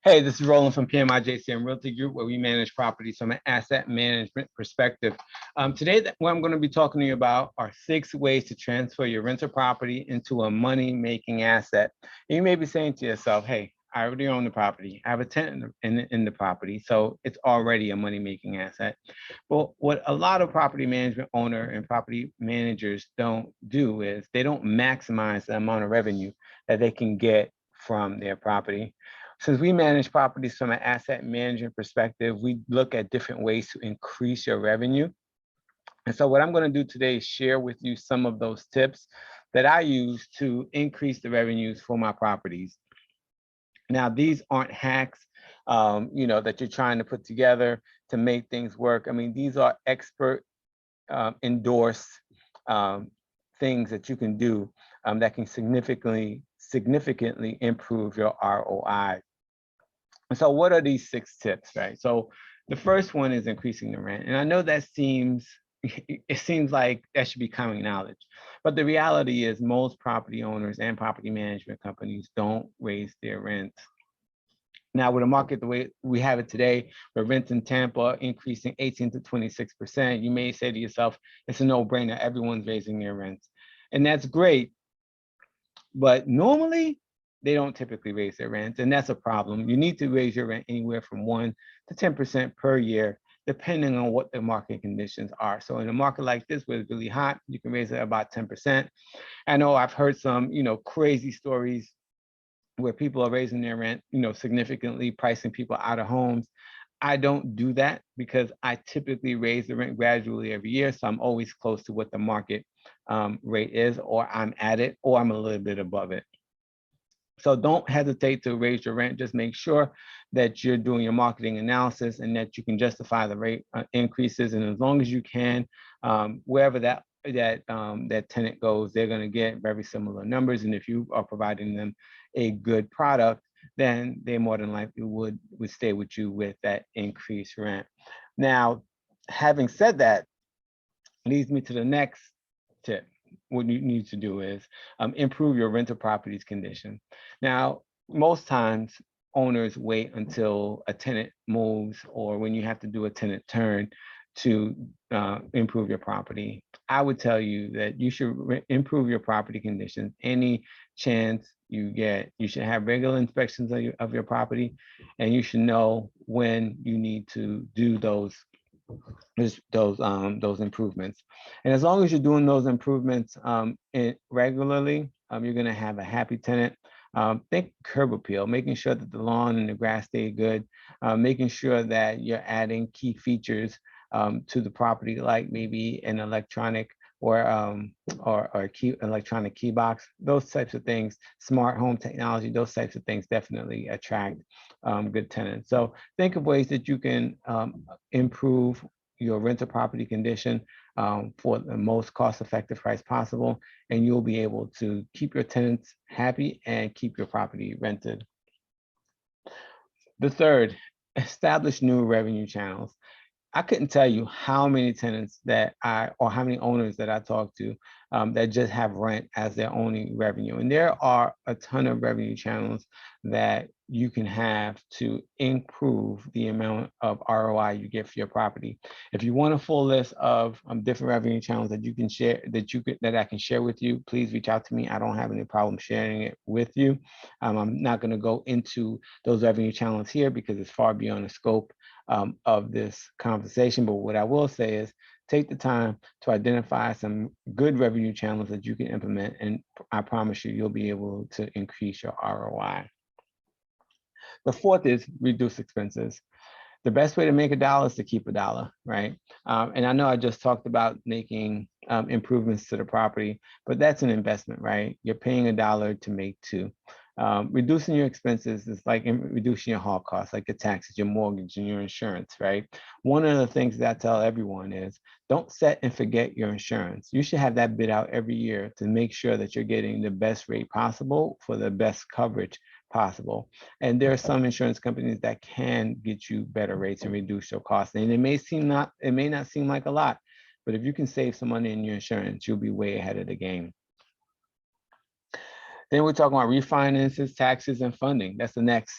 Hey, this is Roland from PMI JCM Realty Group, where we manage properties from an asset management perspective. Today, what I'm going to be talking to you about are 6 ways to transfer your rental property into a money-making asset. And you may be saying to yourself, hey, I already own the property. I have a tenant in the property, so it's already a money-making asset. But what a lot of property management owner and property managers don't do is they don't maximize the amount of revenue that they can get from their property. Since we manage properties from an asset management perspective, we look at different ways to increase your revenue. And so what I'm going to do today is share with you some of those tips that I use to increase the revenues for my properties. Now, these aren't hacks, that you're trying to put together to make things work. I mean, these are expert endorsed things that you can do that can significantly improve your ROI. So what are these 6 tips, right? So the first one is increasing the rent. And I know that it seems like that should be common knowledge, but the reality is most property owners and property management companies don't raise their rents. Now, with the market the way we have it today, with rents in Tampa increasing 18 to 26%, you may say to yourself, it's a no-brainer, everyone's raising their rents. And that's great, but normally, they don't typically raise their rents, and that's a problem. You need to raise your rent anywhere from 1 to 10% per year, depending on what the market conditions are. So in a market like this, where it's really hot, you can raise it about 10%. I know I've heard some, crazy stories where people are raising their rent, significantly, pricing people out of homes. I don't do that because I typically raise the rent gradually every year. So I'm always close to what the market rate is, or I'm at it, or I'm a little bit above it. So don't hesitate to raise your rent. Just make sure that you're doing your marketing analysis and that you can justify the rate increases. And as long as you can, wherever that tenant goes, they're going to get very similar numbers. And if you are providing them a good product, then they more than likely would stay with you with that increased rent. Now, having said that, leads me to the next tip. What you need to do is improve your rental property's condition. Now, most times owners wait until a tenant moves or when you have to do a tenant turn to improve your property. I would tell you that you should improve your property conditions any chance you get. You should have regular inspections of your property, and you should know when you need to do those improvements. And as long as you're doing those improvements regularly, you're going to have a happy tenant. Think curb appeal, making sure that the lawn and the grass stay good, making sure that you're adding key features to the property, like maybe an electronic or electronic key box. Those types of things, smart home technology, those types of things definitely attract good tenants. So think of ways that you can improve your rental property condition for the most cost-effective price possible, and you'll be able to keep your tenants happy and keep your property rented. The third, establish new revenue channels. I couldn't tell you how many tenants or how many owners that I talk to that just have rent as their only revenue. And there are a ton of revenue channels that you can have to improve the amount of ROI you get for your property. If you want a full list of different revenue channels that you can share, that I can share with you, please reach out to me. I don't have any problem sharing it with you. I'm not going to go into those revenue channels here because it's far beyond the scope of this conversation. But what I will say is take the time to identify some good revenue channels that you can implement, and I promise you, you'll be able to increase your ROI. The fourth is reduce expenses. The best way to make $1 is to keep $1, right? And I know I just talked about making improvements to the property, but that's an investment, right? You're paying $1 to make 2. Reducing your expenses is like reducing your hall costs, like your taxes, your mortgage, and your insurance, right? One of the things that I tell everyone is don't set and forget your insurance. You should have that bid out every year to make sure that you're getting the best rate possible for the best coverage possible. And there are some insurance companies that can get you better rates and reduce your costs. And it may not seem like a lot, but if you can save some money in your insurance, you'll be way ahead of the game. Then we're talking about refinances, taxes, and funding. That's the next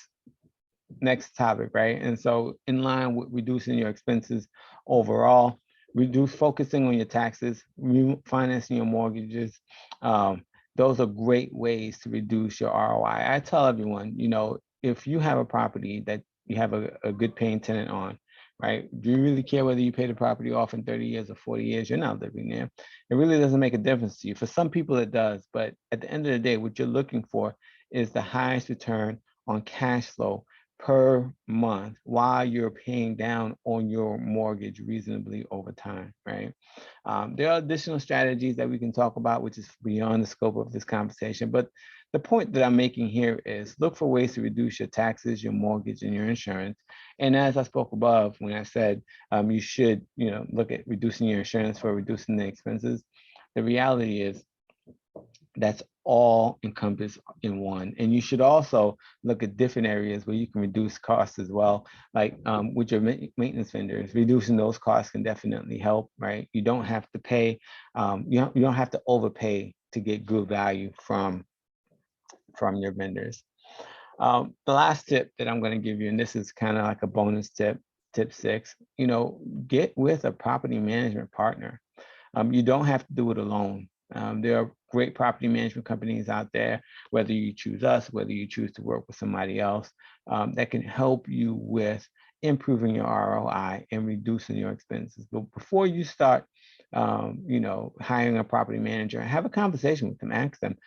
next topic, right? And so in line with reducing your expenses overall, reduce focusing on your taxes, refinancing your mortgages. Um, those are great ways to reduce your ROI. I tell everyone, you know, if you have a property that you have a good paying tenant on, right? Do you really care whether you pay the property off in 30 years or 40 years? You're not living there. It really doesn't make a difference to you. For some people, it does. But at the end of the day, what you're looking for is the highest return on cash flow per month while you're paying down on your mortgage reasonably over time, right? There are additional strategies that we can talk about, which is beyond the scope of this conversation. But the point that I'm making here is look for ways to reduce your taxes, your mortgage, and your insurance. And as I spoke above, when I said you should, you know, look at reducing your insurance for reducing the expenses, the reality is that's all encompassed in one. And you should also look at different areas where you can reduce costs as well, like with your maintenance vendors. Reducing those costs can definitely help, right? You don't have to pay, you don't have to overpay to get good value from your vendors. The last tip that I'm going to give you, and this is kind of like a bonus tip, tip 6, you know, get with a property management partner. You don't have to do it alone. There are great property management companies out there, whether you choose us, whether you choose to work with somebody else, that can help you with improving your ROI and reducing your expenses. But before you start, you know, hiring a property manager, have a conversation with them. Ask them,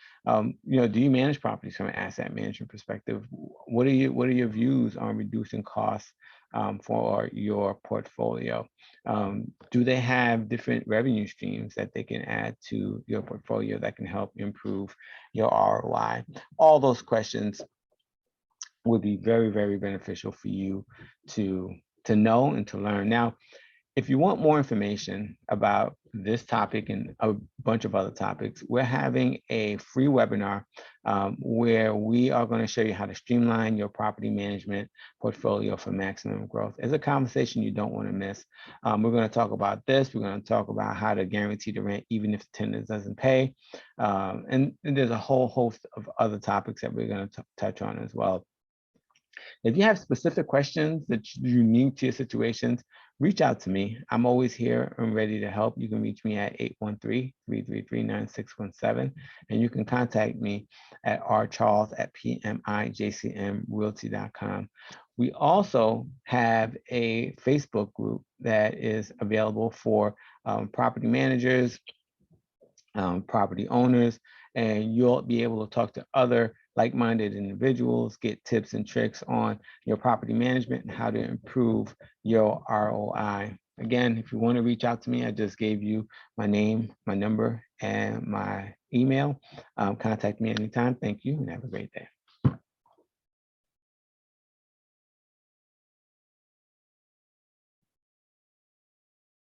you know, do you manage properties from an asset management perspective? What are your views on reducing costs for your portfolio? Do they have different revenue streams that they can add to your portfolio that can help improve your ROI? All those questions would be very, very beneficial for you to know and to learn. Now, if you want more information about this topic and a bunch of other topics, we're having a free webinar where we are going to show you how to streamline your property management portfolio for maximum growth. It's a conversation you don't want to miss. We're going to talk about this. We're going to talk about how to guarantee the rent even if the tenant doesn't pay. And there's a whole host of other topics that we're going to touch on as well. If you have specific questions that's unique to your situations, reach out to me. I'm always here and ready to help. You can reach me at 813-333-9617, and you can contact me at rcharles@pmijcmrealty.com. We also have a Facebook group that is available for property managers, property owners, and you'll be able to talk to other like-minded individuals, get tips and tricks on your property management and how to improve your ROI. Again, if you want to reach out to me, I just gave you my name, my number, and my email. Contact me anytime. Thank you and have a great day.